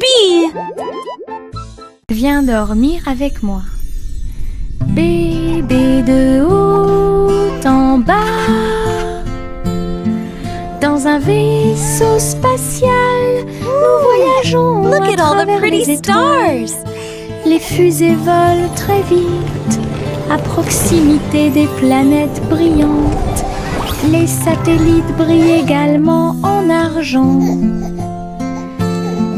bee! Viens dormir avec moi. Bébé de haut en bas, dans un vaisseau spatial, nous voyageons Look à at all the travers pretty les étoiles. stars! Les fusées volent très vite, à proximité des planètes brillantes. Les satellites brillent également en argent.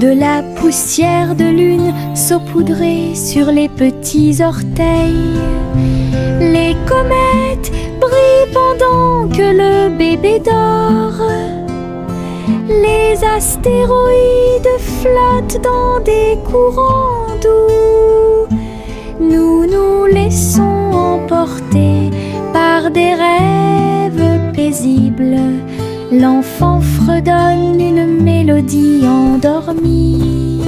De la poussière de lune saupoudrée sur les petits orteils. Les comètes brillent pendant que le bébé dort. Les astéroïdes flottent dans des courants doux. Nous nous laissons emporter par des rêves paisibles. L'enfant fredonne une mélodie endormie,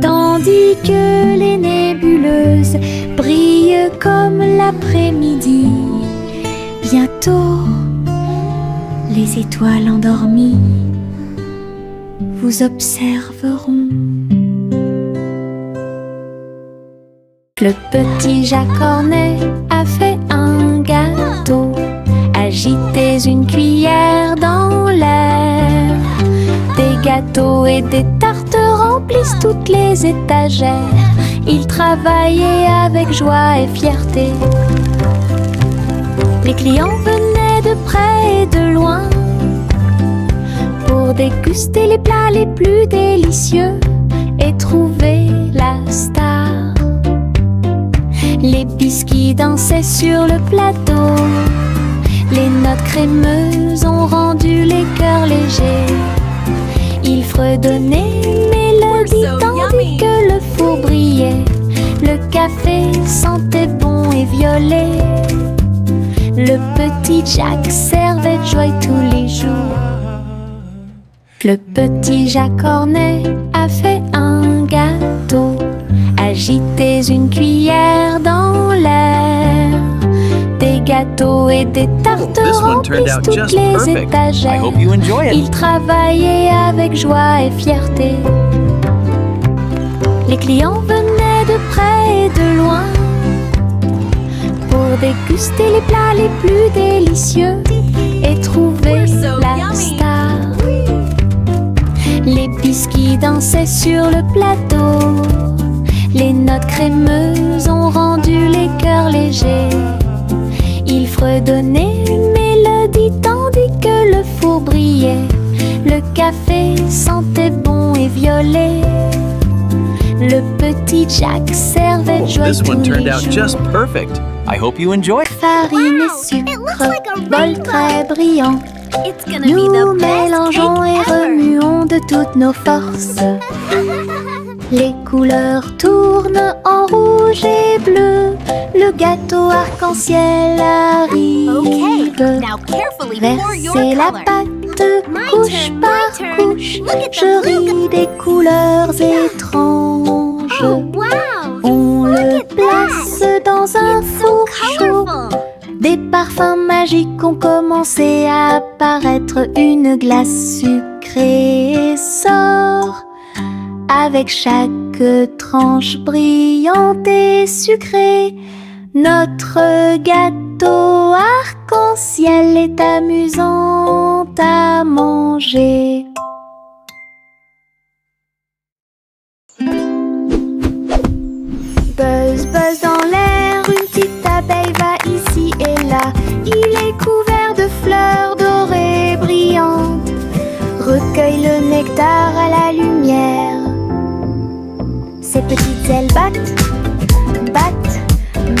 tandis que les nébuleuses brillent comme l'après-midi. Bientôt, les étoiles endormies vous observeront. Le petit Jacques Cornet a fait un gâteau. Agitez une cuillère dans l'air. Des gâteaux et des tartes remplissent toutes les étagères. Il travaillait avec joie et fierté. Les clients venaient de près et de loin pour déguster les plats les plus délicieux et trouver la star. Les biscuits dansaient sur le plateau. Les notes crémeuses ont rendu les cœurs légers. Il fredonnait une mélodie tandis que le four brillait. Le café sentait bon et violet. Le petit Jacques servait de joie tous les jours. Le petit Jacques Cornet a fait un gâteau. Agitez une cuillère dans l'air. Des gâteaux et des tartes remplissent toutes les étagères. Il travaillait avec joie et fierté. Les clients venaient de près et de loin pour déguster les plats les plus délicieux et trouver la star. Les biscuits dansaient sur le plateau. Les notes crémeuses ont rendu les cœurs légers. Il fredonnait une mélodie tandis que le four brillait. Le café sentait bon et violet. Le petit Jacques servait de joie tous les jours. Farine et sucre, bol très brillant. Nous mélangeons et remuons de toutes nos forces. Les couleurs tournent en rouge et bleu. Le gâteau arc-en-ciel arrive. Versez la pâte couche par couche. Je ris des couleurs étranges. On le place dans un four chaud. Des parfums magiques ont commencé à apparaître. Une glace sucrée sort avec chaque tranche brillante et sucrée. Notre gâteau arc-en-ciel est amusant à manger. Buzz, buzz dans l'air, une petite abeille va ici et là. Il est couvert de fleurs dorées brillantes. Recueille le nectar à la lumière. Ses petites ailes battent, battent,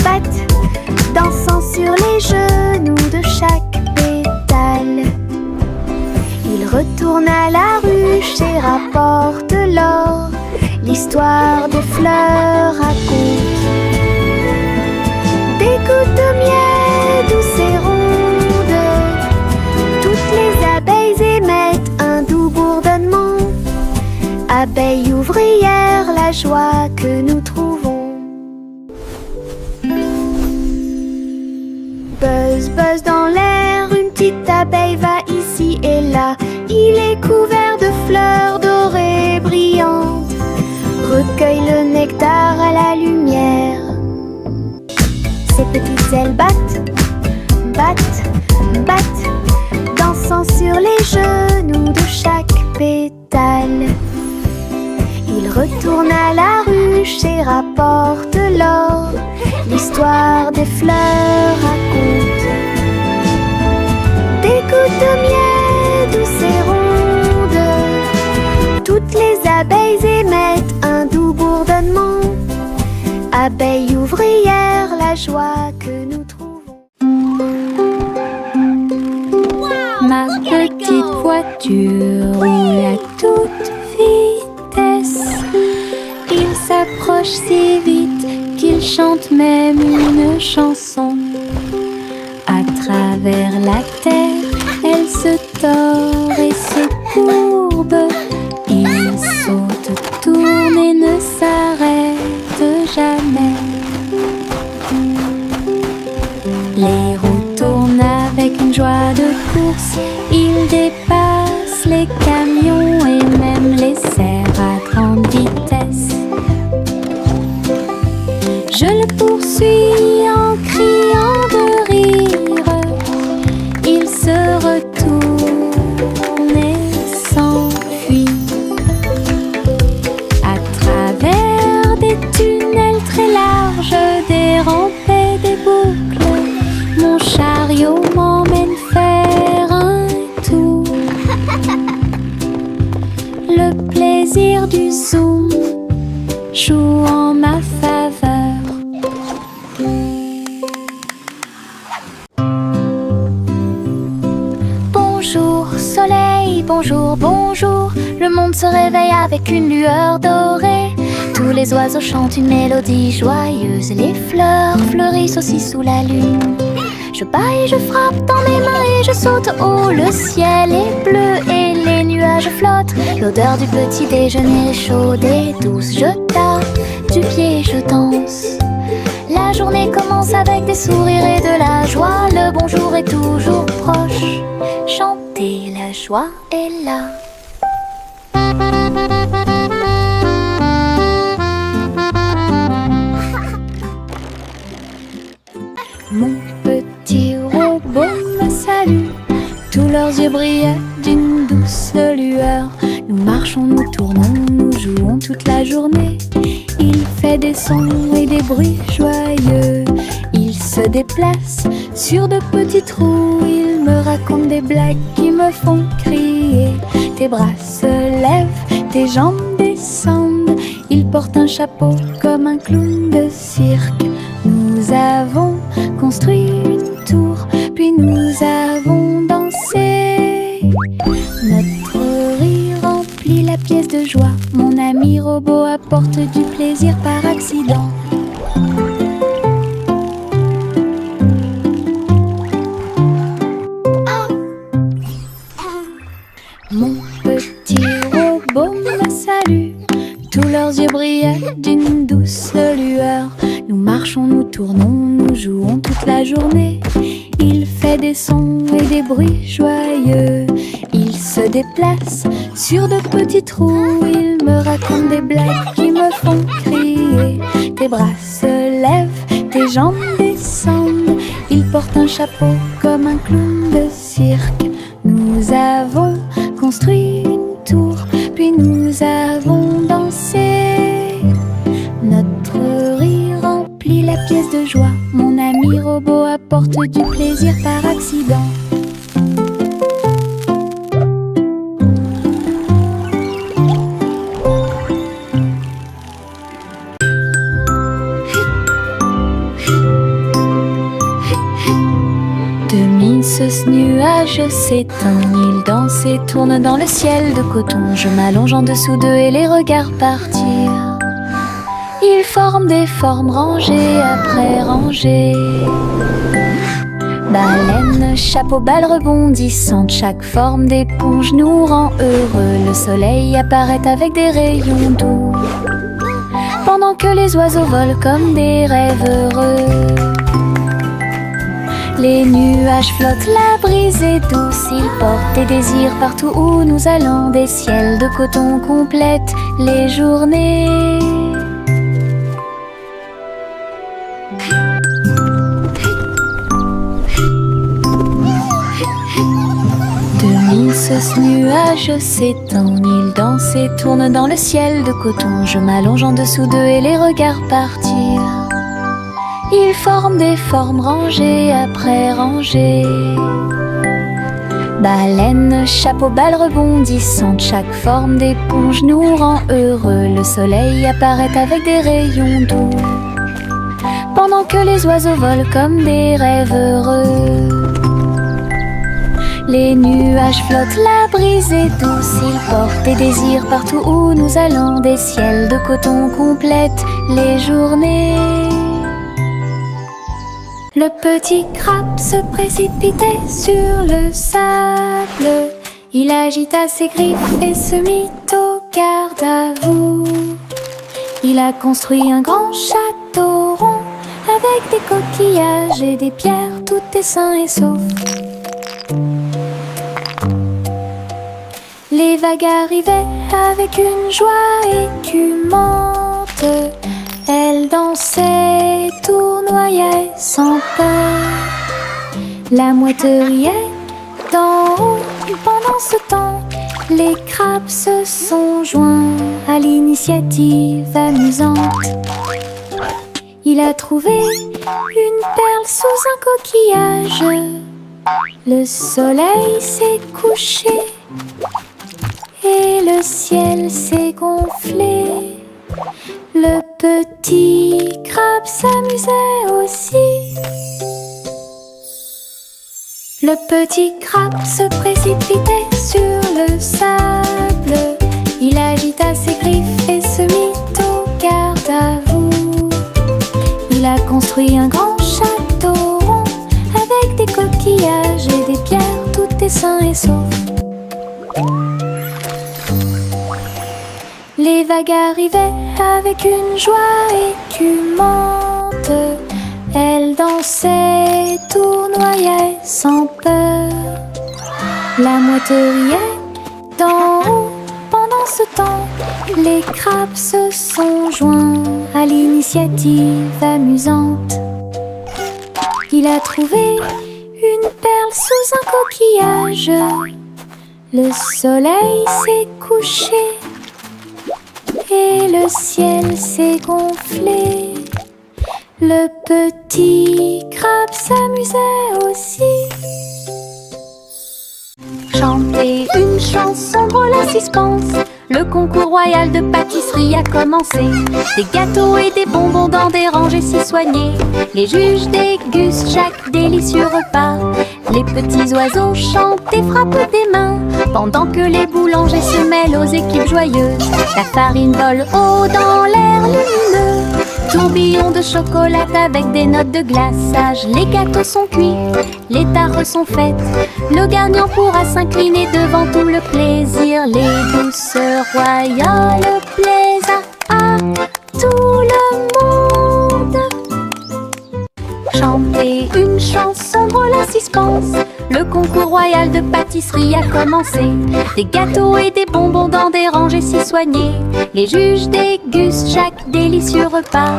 battent, dansant sur les genoux de chaque pétale. Il retourne à la ruche et rapporte l'or. L'histoire des fleurs raconte des gouttes de miel douces et rondes. Toutes les abeilles émettent un doux bourdonnement. Abeille ouvrière, la joie que nous trouvons. Buzz, buzz dans l'air, une petite abeille va ici et là. Il est couvert de fleurs dorées brillantes. tard à la lumière. Ses petites ailes battent, battent, battent, dansant sur les genoux de chaque pétale. Il retourne à la ruche et rapporte l'or. L'histoire des fleurs raconte des gouttes de miel douces et rondes. Toutes les abeilles émettent un doux bourdonnement. Abeilles ouvrières, la joie que nous trouvons. Ma petite voiture roule à toute vitesse. Il s'approche si vite qu'il chante même une chanson. À travers la terre, elle se tord et se courbe. Il saute, tourne et ne s'arrête jamais. Les roues tournent avec une joie de course. Il dépasse les camions et même les cerfs à grande vitesse. Je le poursuis en criant de rire. Il se retourne et s'enfuit. À travers des tunnels très larges, des rampes et des boucles, mon chariot m'emmène faire un tour. Le plaisir du zoom joue en ma faveur. Bonjour soleil, bonjour, bonjour. Le monde se réveille avec une lueur dorée. Tous les oiseaux chantent une mélodie joyeuse. Les fleurs fleurissent aussi sous la lune. Je bats et je frappe dans mes mains et je saute haut. Le ciel est bleu et les nuages flottent. L'odeur du petit déjeuner est chaude et douce. Je tape du pied et je danse. La journée commence avec des sourires et de la joie. Le bonjour est toujours proche. Chanter, la joie est là. Mon petit robot me salue. Tous leurs yeux brillaient d'une douce lueur. Nous marchons, nous tournons, nous jouons toute la journée. Il fait des sons et des bruits joyeux. Il se déplace sur de petits trous. Il me raconte des blagues qui me font crier. Tes bras se lèvent, tes jambes descendent. Il porte un chapeau comme un clown de cirque. Nous avons construit une tour, puis nous avons dansé. Notre rire remplit la pièce de joie. Mon ami robot apporte du plaisir par accident. Mon petit robot me salue. Tous leurs yeux brillaient d'une douce lueur. Nous marchons, nous tournons, nous jouons toute la journée. Il fait des sons et des bruits joyeux. Il se déplace sur de petits trous. Il me raconte des blagues qui me font crier. Tes bras se lèvent, tes jambes descendent. Il porte un chapeau comme un clown de cirque. Nous avons construit une tour, puis nous avons dansé. Notre rire remplit la pièce de joie. Mon ami robot apporte du plaisir par accident. Ce nuage s'éteint, il danse et tourne dans le ciel de coton. Je m'allonge en dessous d'eux et les regarde partir. Ils forment des formes rangées après rangées. Baleine, chapeau, balle rebondissante, chaque forme d'éponge nous rend heureux. Le soleil apparaît avec des rayons doux, pendant que les oiseaux volent comme des rêves heureux. Les nuages flottent, la brise est douce. Ils portent des désirs partout où nous allons. Des ciels de coton complètent les journées. Ce nuage s'étend, il danse et tourne dans le ciel de coton. Je m'allonge en dessous d'eux et les regarde partir. Ils forment des formes rangées après rangées. Baleine, chapeau, balle rebondissante, chaque forme d'éponge nous rend heureux. Le soleil apparaît avec des rayons doux, pendant que les oiseaux volent comme des rêves heureux. Les nuages flottent, la brise est douce, ils portent des désirs partout où nous allons. Des ciels de coton complètent les journées. Le petit crabe se précipitait sur le sable. Il agita ses griffes et se mit au garde à vous. Il a construit un grand château rond avec des coquillages et des pierres, tout est sain et sauf. Les vagues arrivaient avec une joie écumante. Elles dansaient, tournoyaient sans peur. La mouette riait d'en haut. Pendant ce temps, les crabes se sont joints à l'initiative amusante. Il a trouvé une perle sous un coquillage. Le soleil s'est couché et le ciel s'est gonflé. Le petit crabe s'amusait aussi. Le petit crabe se précipitait sur le sable. Il agita ses griffes et se mit au garde à vous. Il a construit un grand château rond avec des coquillages et des pierres, tout est sain et sauf. Les vagues arrivaient avec une joie écumante. Elles dansaient, tournoyaient sans peur. La mouette riait d'en haut. Pendant ce temps, les crabes se sont joints à l'initiative amusante. Il a trouvé une perle sous un coquillage. Le soleil s'est couché et le ciel s'est gonflé. Le petit crabe s'amusait aussi. Chanter une chanson drôle à suspense. Le concours royal de pâtisserie a commencé. Des gâteaux et des bonbons dans des rangées si soignées. Les juges dégustent chaque délicieux repas. Les petits oiseaux chantent et frappent des mains, pendant que les boulangers se mêlent aux équipes joyeuses. La farine vole haut dans l'air lumineux. Tourbillon de chocolat avec des notes de glaçage. Les gâteaux sont cuits, les tares sont faites. Le gagnant pourra s'incliner devant tout le plaisir. Les douceurs royales plaisent à tout le monde. Chanter une chanson drôle à suspense. Le concours royal de pâtisserie a commencé. Des gâteaux et des bonbons dans des rangées si soignées. Les juges dégustent chaque délicieux repas.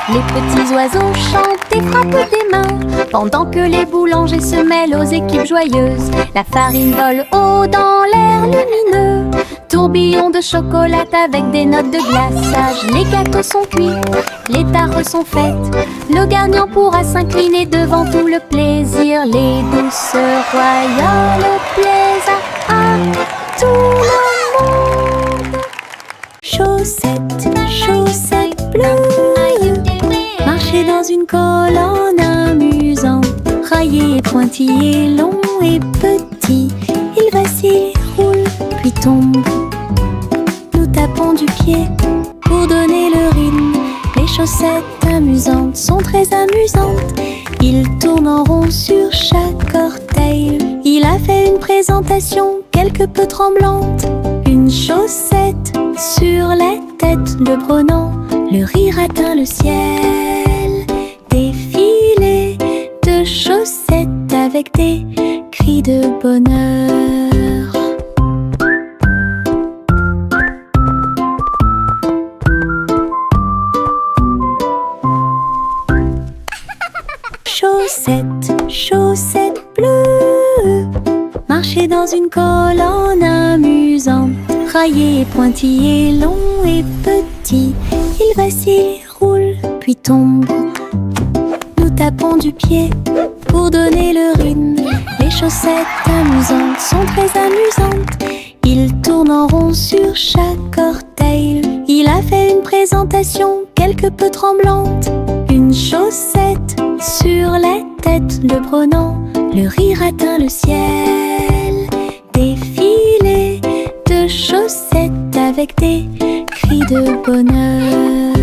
Les petits oiseaux chantent et frappent des mains, pendant que les boulangers se mêlent aux équipes joyeuses. La farine vole haut dans l'air lumineux. Tourbillon de chocolat avec des notes de glaçage. Les gâteaux sont cuits, les tares sont faites. Le gagnant pourra s'incliner devant tout le plaisir. Les douceurs royales plaisent à tout le monde. Chaussettes, chaussettes bleues, marcher dans une colonne amusante. Raillé et pointillé, long et petit, il vacille, roule, puis tombe. Nous tapons du pied pour donner le rythme. Les chaussettes amusantes sont très amusantes. Il tourne en rond sur chaque orteil. Il a fait une présentation quelque peu tremblante. Une chaussette sur la tête le prenant. Le rire atteint le ciel. Défilé de chaussettes avec des cris de bonheur. Chaussettes, chaussettes bleues, marcher dans une colonne volant amusant, raillé et pointillé, long et petit. Il vacille, roule, puis tombe. Nous tapons du pied pour donner le rythme. Les chaussettes amusantes sont très amusantes. Il tourne en rond sur chaque orteil. Il a fait une présentation quelque peu tremblante. Une chaussette sur la tête le prenant. Le rire atteint le ciel. Défilé de chaussettes avec des cris de bonheur.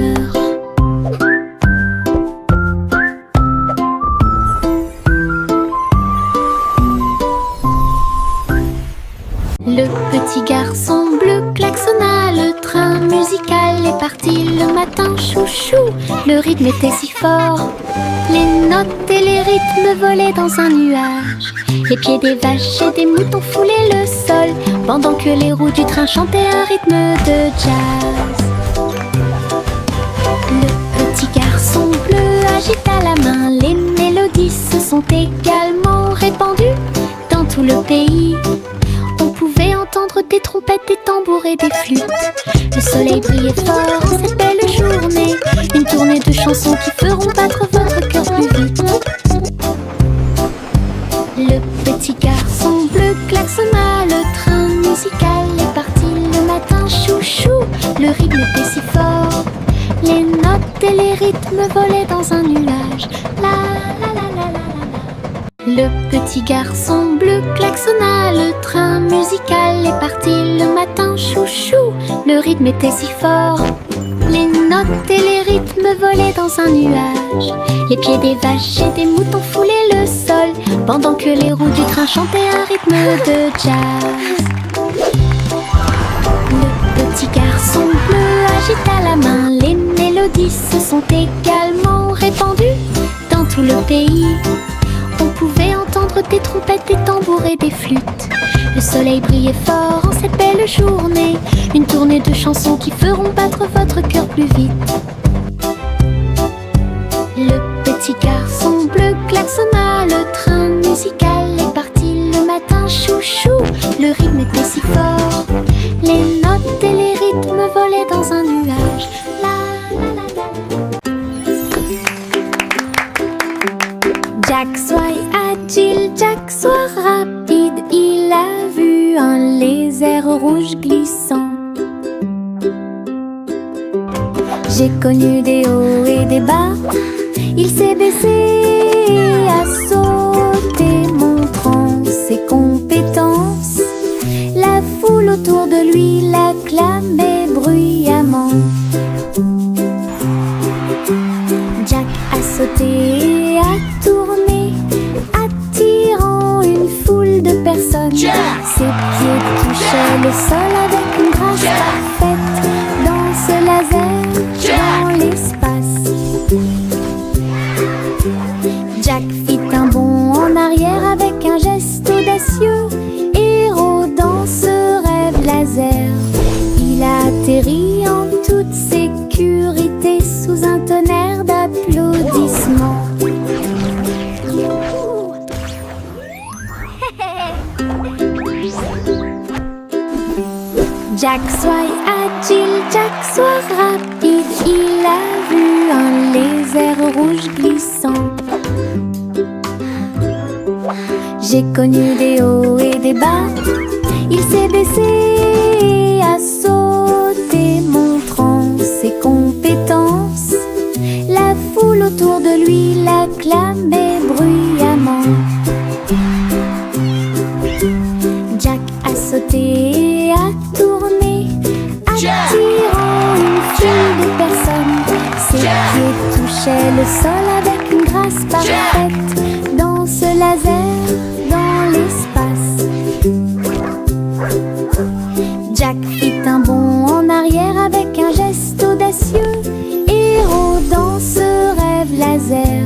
Le petit garçon bleu klaxonna, le train musical est parti le matin, chouchou. Le rythme était si fort, les notes et les rythmes volaient dans un nuage. Les pieds des vaches et des moutons foulaient le sol, pendant que les roues du train chantaient un rythme de jazz. Le petit garçon bleu agita la main, les mélodies se sont également répandues dans tout le pays. On pouvait entendre des trompettes, des tambours et des flûtes. Le soleil brillait fort en cette belle journée. Une tournée de chansons qui feront battre votre cœur plus vite. Le petit garçon bleu klaxonna, le train musical est parti le matin, chouchou. Le rythme était si fort, les notes et les rythmes volaient dans un nuage. La la la la la la. Le petit garçon bleu klaxonna, le train musical est parti le matin, chouchou. Le rythme était si fort, les notes et les rythmes volaient dans un nuage. Les pieds des vaches et des moutons foulaient le sol, pendant que les roues du train chantaient un rythme de jazz. Le petit garçon bleu agita la main, les mélodies se sont également répandues dans tout le pays. On pouvait entendre des trompettes, des tambours et des flûtes. Le soleil brillait fort en cette belle journée. Une tournée de chansons qui feront battre votre cœur plus vite. Le petit garçon bleu klaxonna, le train musical est parti le matin, chouchou. Le rythme était si fort, les notes et les rythmes volaient dans un nuage. La la la la. Jack soit agile, Jack soit rapide. Il a vu un lézard rouge glissant. J'ai connu des hauts et des bas. Il s'est baissé, a sauté, montrant ses compétences. La foule autour de lui l'acclamait bruyamment. Jack a sauté et a tourné, attirant une foule de personnes. Ses pieds touchaient le sol avec une grâce parfaite. Danse laser dans l'espace. Jack fit un bond en arrière avec un geste audacieux. Héros dans ce rêve laser, il a atterri en toute sécurité sous un tonnerre d'applaudissements. Jack soit agile, Jack soit rapide. Il a vu un lézard rouge glissant. J'ai connu des hauts et des bas. Il s'est baissé, a sauté, montrant ses compétences. La foule autour de lui l'acclamait bruyamment. Jack a sauté et a tourné, attirant une foule de personnes. Ses pieds touchaient le sol avec une grâce parfaite. Danse laser dans l'espace. Jack fit un bond en arrière avec un geste audacieux. Héros dans ce rêve laser,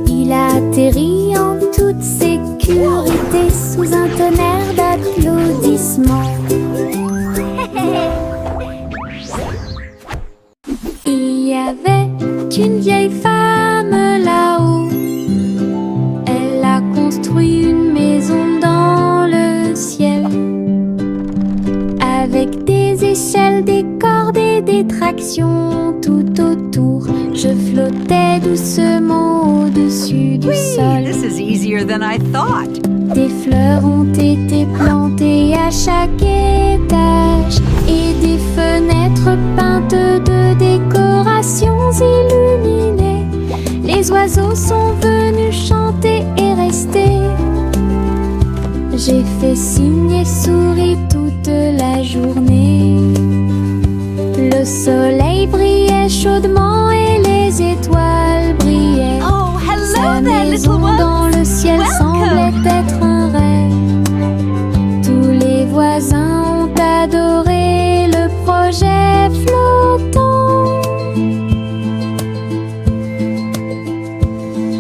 il a atterri en toute sécurité sous un tonnerre d'applaudissements. Il y avait une vieille femme là-haut. Elle a construit une maison dans le ciel. ciel, des cordes et des tractions tout autour. Je flottais doucement au-dessus du sol. This is easier than I thought. Des fleurs ont été plantées à chaque étage et des fenêtres peintes de décorations illuminées. Les oiseaux sont venus chanter et rester. J'ai fait signe et souri toute la journée. Le soleil brillait chaudement et les étoiles brillaient. Oh, Sa hello there, maison little one. dans le ciel semblait être un rêve. Tous les voisins ont adoré le projet flottant.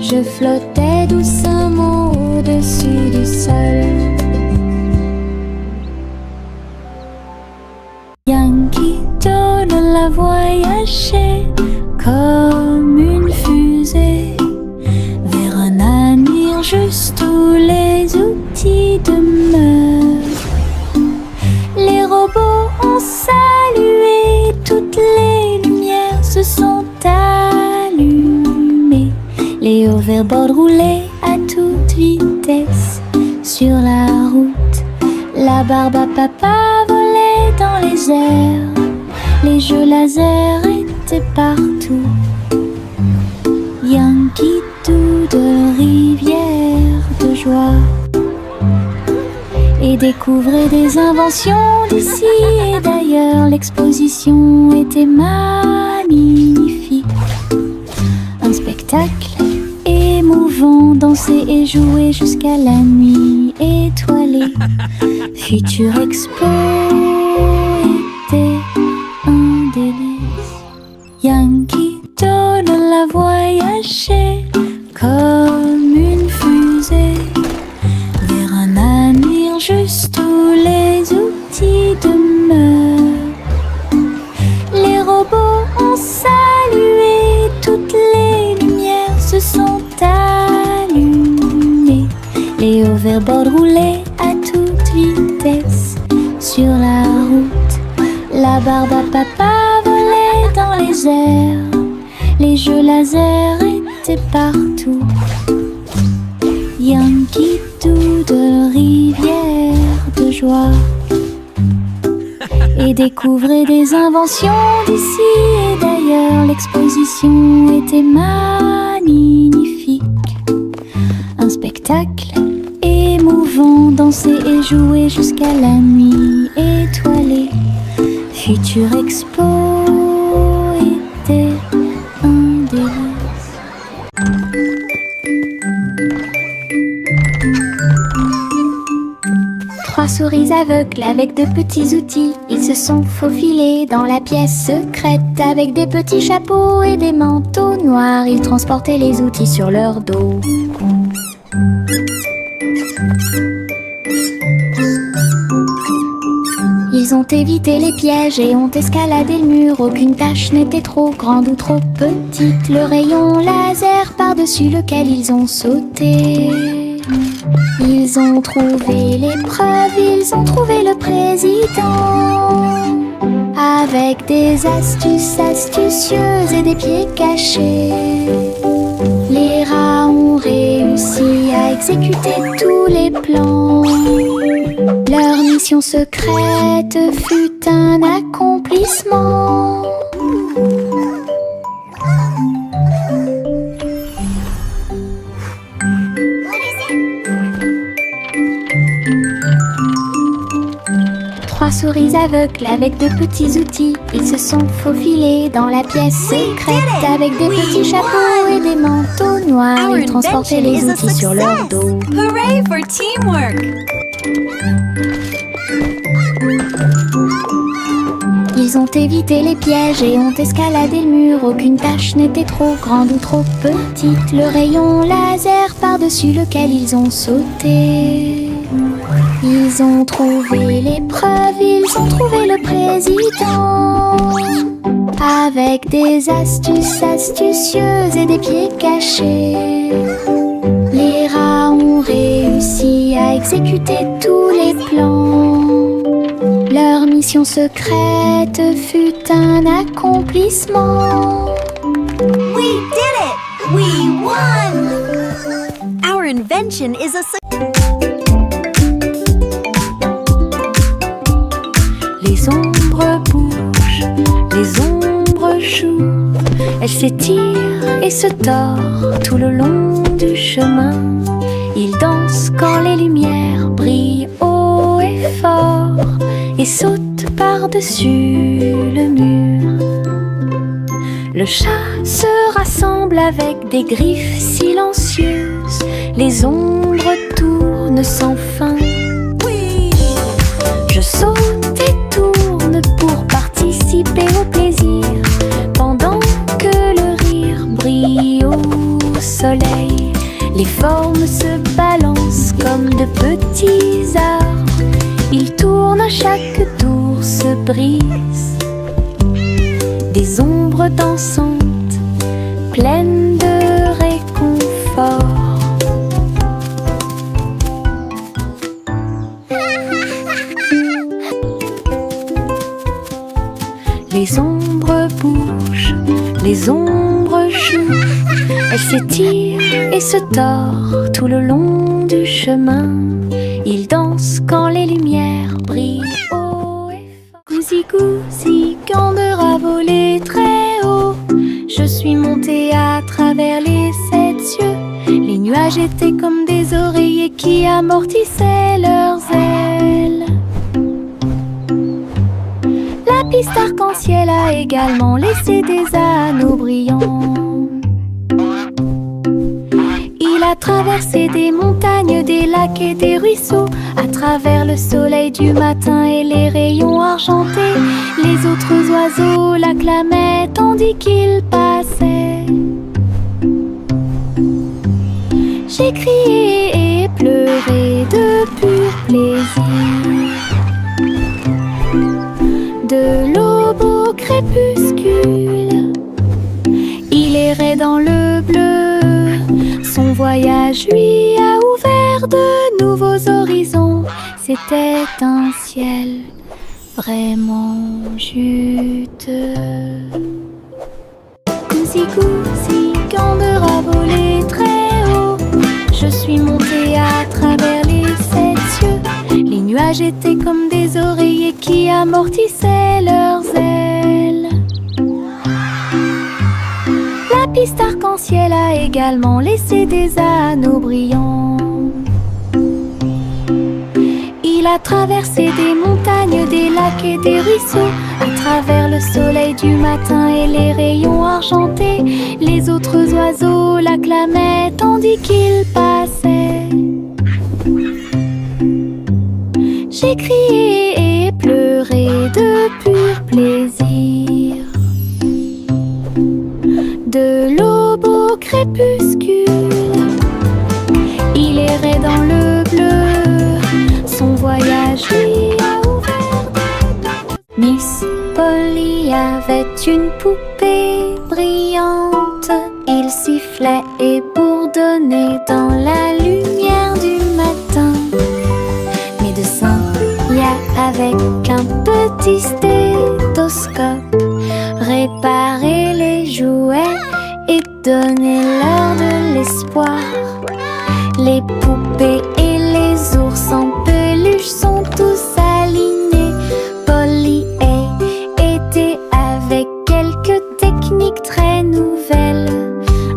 Je flottais doucement au-dessus du sol. Yankee Doodle a voyagé comme une fusée vers un avenir juste où les outils demeurent. Les robots ont salué, toutes les lumières se sont allumées. Les hoverboards roulaient à toute vitesse sur la route. La barbe à papa volait dans les airs. Les jeux laser étaient partout. Yankee Doodle, rivière de joie. Et découvrait des inventions d'ici et d'ailleurs. L'exposition était magnifique. Un spectacle émouvant, danser et jouer jusqu'à la nuit étoilée. Future Expo était un délice. Yankee Doodle a voyagé comme une fusée vers un avenir juste où les outils demeurent. Les robots ont salué, toutes les lumières se sont allumées. Les hoverboards roulaient à toute vitesse sur la route. La barbe à papa volait dans les airs. Les jeux laser étaient partout. Yankee Doodle, rivière de joie. Et découvrait des inventions d'ici et d'ailleurs. L'exposition était magnifique. Un spectacle émouvant, danser et jouer jusqu'à la nuit étoilée. Future Expo était un délice. Trois souris aveugles avec de petits outils. Ils se sont faufilés dans la pièce secrète. Avec des petits chapeaux et des manteaux noirs, ils transportaient les outils sur leur dos. Ils ont évité les pièges et ont escaladé le mur. Aucune tâche n'était trop grande ou trop petite. Le rayon laser par-dessus lequel ils ont sauté. Ils ont trouvé l'épreuve, ils ont trouvé le président. Avec des astuces astucieuses et des pieds cachés, les rats ont réussi à exécuter tous les plans. Leur mission secrète fut un accomplissement. Trois souris aveugles avec de petits outils. Ils se sont faufilés dans la pièce secrète. Avec des petits chapeaux et des manteaux noirs, ils transportaient les outils sur leur dos. Hooray for teamwork! Ils ont évité les pièges et ont escaladé le mur. Aucune tâche n'était trop grande ou trop petite. Le rayon laser par-dessus lequel ils ont sauté. Ils ont trouvé l'épreuve, ils ont trouvé le président. Avec des astuces astucieuses et des pieds cachés, les rats ont réussi à exécuter tous les plans. Leur mission mission secrète fut un accomplissement. We did it! We won! Our invention is a Les ombres bougent, les ombres jouent. Elles s'étirent et se tordent tout le long du chemin. Ils dansent quand les lumières brillent haut et fort et sautent par-dessus le mur. Le chat se rassemble avec des griffes silencieuses. Les ombres tournent sans fin. Je saute et tourne pour participer au plaisir, pendant que le rire brille au soleil. Les formes se balancent comme de petits arbres. Ils tournent à chaque tour, se brisent. Des ombres dansantes, pleines de réconfort. Les ombres bougent, les ombres jouent. Elles s'étirent et se tordent tout le long du chemin. Ils dansent quand les lumières brillent haut et fort. Gousi gousi, candeur a volé très haut. Je suis montée à travers les 7 cieux. Les nuages étaient comme des oreillers qui amortissaient leurs ailes. La piste arc-en-ciel a également laissé des anneaux brillants. Il a traversé des montagnes, des lacs et des ruisseaux. À travers le soleil du matin et les rayons argentés, les autres oiseaux l'acclamaient tandis qu'il passait. J'ai crié et pleuré de pur plaisir. De l'aube au crépuscule, il errait dans le bleu. Son voyage lui a ouvert de nouveaux horizons. C'était un ciel vraiment juteux. Gousi gousi, candeur a volé très haut. Je suis montée à travers les 7 cieux. Les nuages étaient comme des oreillers qui amortissaient leurs ailes. La piste arc-en-ciel a également laissé des anneaux brillants. Il a traversé des montagnes, des lacs et des ruisseaux. À travers le soleil du matin et les rayons argentés, les autres oiseaux l'acclamaient tandis qu'il passait. J'ai crié et pleuré de pur plaisir. De l'aube au crépuscule, il errait dans le bleu. Son voyage lui a ouvert. Miss Polly avait une poupée brillante. Il sifflait et bourdonnait dans la lumière du matin. Médecin, avec un petit stéthoscope, réparer les jouets et donner leur de l'espoir. Les poupées et les ours en peluche sont tous alignés. Polly était avec quelques techniques très nouvelles.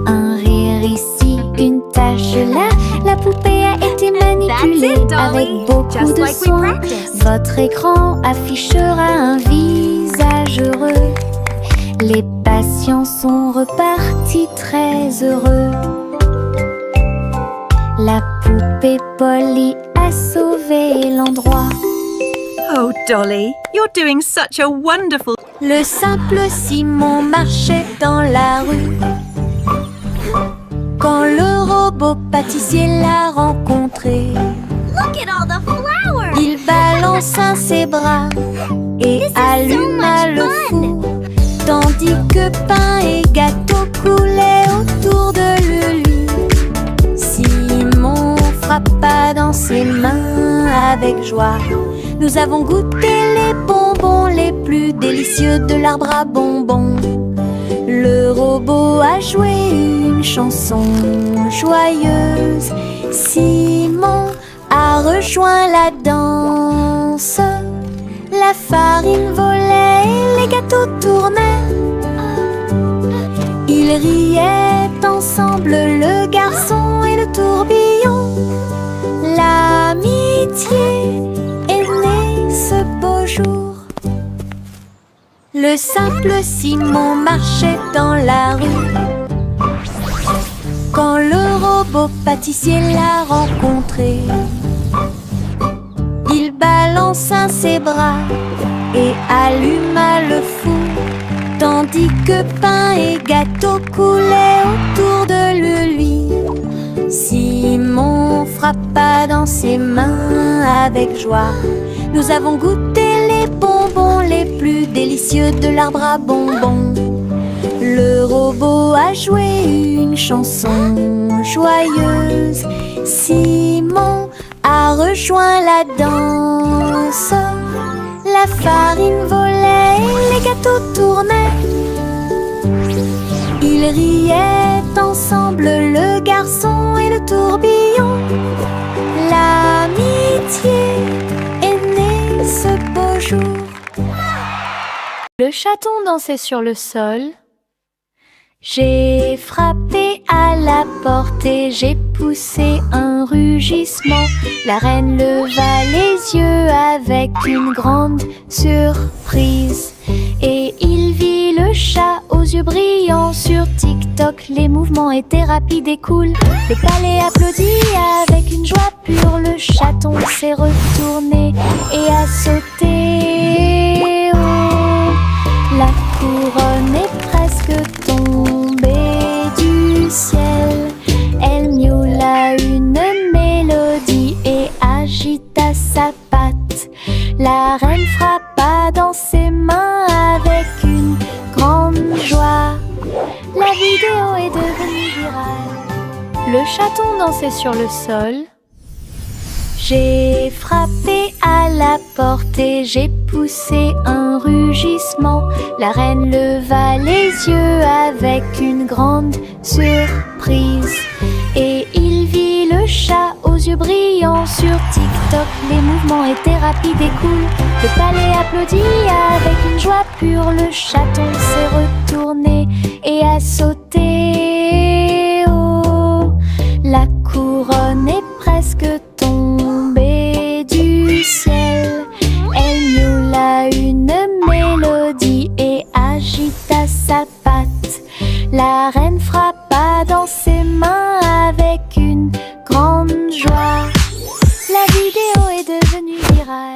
Un rire ici, une tache là. La poupée a été manipulée avec beaucoup de soin. Votre écran affichera un visage heureux. Les patients sont repartis très heureux. La poupée Polly a sauvé l'endroit. Oh, Dolly, you're doing such a wonderful... Le simple Simon marchait dans la rue quand le robot pâtissier l'a rencontré. Look at all the flowers! Il balança ses bras et alluma le four, tandis que pain et gâteau coulaient autour de lui. Simon frappa dans ses mains avec joie. Nous avons goûté les bonbons les plus délicieux de l'arbre à bonbons. Le robot a joué une chanson joyeuse. Simon a rejoint la danse. La farine volait et les gâteaux tournaient. Ils riaient ensemble, le garçon et le tourbillon. L'amitié est née ce beau jour. Le simple Simon marchait dans la rue quand le robot pâtissier l'a rencontré. Il balança ses bras et alluma le four, tandis que pain et gâteau coulaient autour de lui. Simon frappa dans ses mains avec joie. Nous avons goûté les bonbons les plus délicieux de l'arbre à bonbons. Le robot a joué une chanson joyeuse. Simon a rejoint la danse. La farine volait et les gâteaux tournaient. Ils riaient ensemble, le garçon et le tourbillon. L'amitié est née ce beau jour. Le chaton dansait sur le sol. J'ai frappé à la porte et j'ai poussé un rugissement. La reine leva les yeux avec une grande surprise. Et il vit le chat aux yeux brillants. Sur TikTok, les mouvements étaient rapides et cool. Le palais applaudit avec une joie pure. Le chaton s'est retourné et a sauté. Oh, la couronne est presque tombée du ciel. Elle miaula une mélodie et agita sa patte. La reine frappa dans ses mains avec une grande joie. La vidéo est devenue virale. Le chaton dansait sur le sol. J'ai frappé à la porte et j'ai poussé un rugissement. La reine leva les yeux avec une grande surprise. Et il vit le chat aux yeux brillants. Sur TikTok, les mouvements étaient rapides et cool. Le palais applaudit avec une joie pure. Le chaton s'est retourné et a sauté. Oh, la couronne est presque tombée du ciel. Elle miaula une mélodie et agita sa patte. La reine frappa dans ses mains avec une grande joie. La vidéo est devenue virale.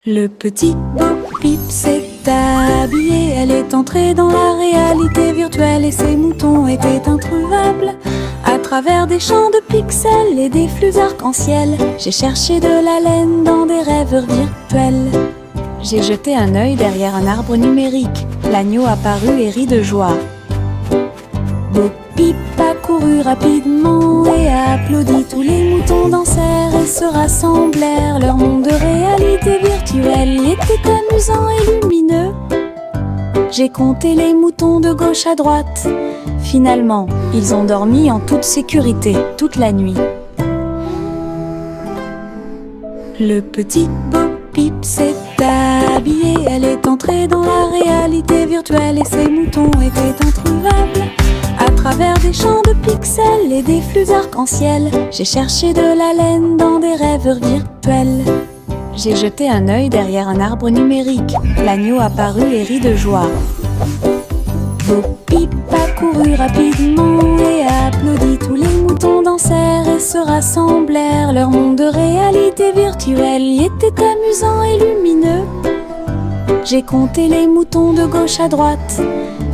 Le petit Bo Peep s'est habillé. Elle est entrée dans la réalité virtuelle et ses moutons étaient introuvables. À travers des champs de pixels et des flux arc-en-ciel, j'ai cherché de la laine dans des rêves virtuels. J'ai jeté un œil derrière un arbre numérique. L'agneau apparut et rit de joie. Bo Peep a couru rapidement et a applaudi. Tous les moutons dansèrent et se rassemblèrent. Leur monde de réalité virtuelle était amusant et lumineux. J'ai compté les moutons de gauche à droite. Finalement, ils ont dormi en toute sécurité toute la nuit. Le petit Bo Peep s'est habillé. Elle est entrée dans la réalité virtuelle et ses moutons étaient introuvables. À travers des champs de pixels et des flux arc-en-ciel, j'ai cherché de la laine dans des rêves virtuels. J'ai jeté un œil derrière un arbre numérique. L'agneau apparut et rit de joie. Bo Peep a couru rapidement et a applaudi. Tous les moutons dansèrent et se rassemblèrent. Leur monde de réalité virtuelle y était amusant et lumineux. J'ai compté les moutons de gauche à droite.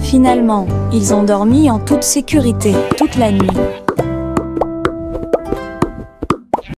Finalement, ils ont dormi en toute sécurité toute la nuit.